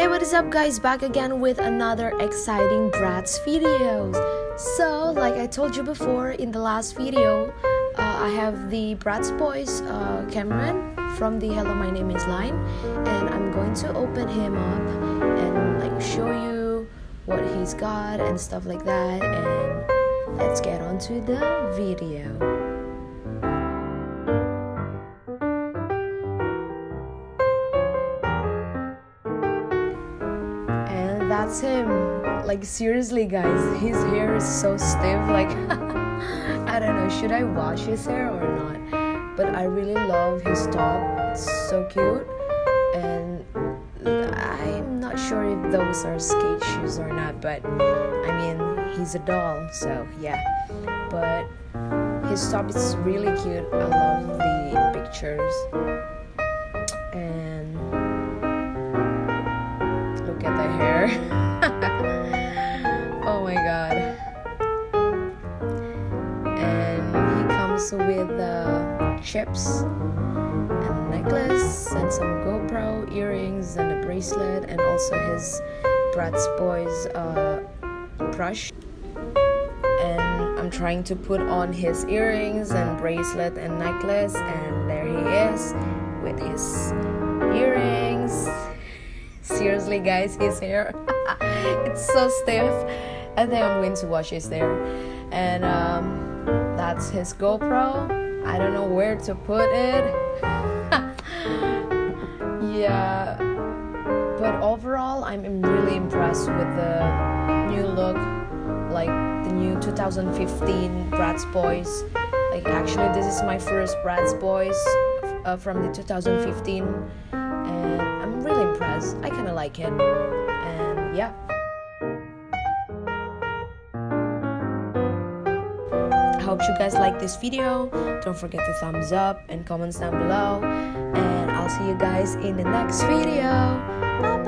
Hey, what is up guys, back again with another exciting Bratz videos. So like I told you before in the last video, I have the Bratz Boyz Cameron from the Hello My Name Is line, and I'm going to open him up and like show you what he's got and stuff like that, and let's get on to the video. That's him. Like seriously guys, his hair is so stiff, like I don't know, should I wash his hair or not? But I really love his top. It's so cute, and I'm not sure if those are skate shoes or not, but I mean, he's a doll, so yeah. But his top is really cute. I love the pictures, and look at the hair. Oh my god. And he comes with chips and a necklace and some GoPro earrings and a bracelet, and also his Bratz Boyz brush. And I'm trying to put on his earrings and bracelet and necklace, and there he is with his earrings. Seriously guys, his hair it's so stiff. I think I'm going to wash his hair. And that's his GoPro. I don't know where to put it. Yeah, but overall I'm really impressed with the new look, like the new 2015 Bratz Boyz. Like actually this is my first Bratz Boyz from the 2015, and I'm really impressed. I kind of like it, and yeah. I hope you guys like this video. Don't forget to thumbs up and comments down below, and I'll see you guys in the next video. Bye.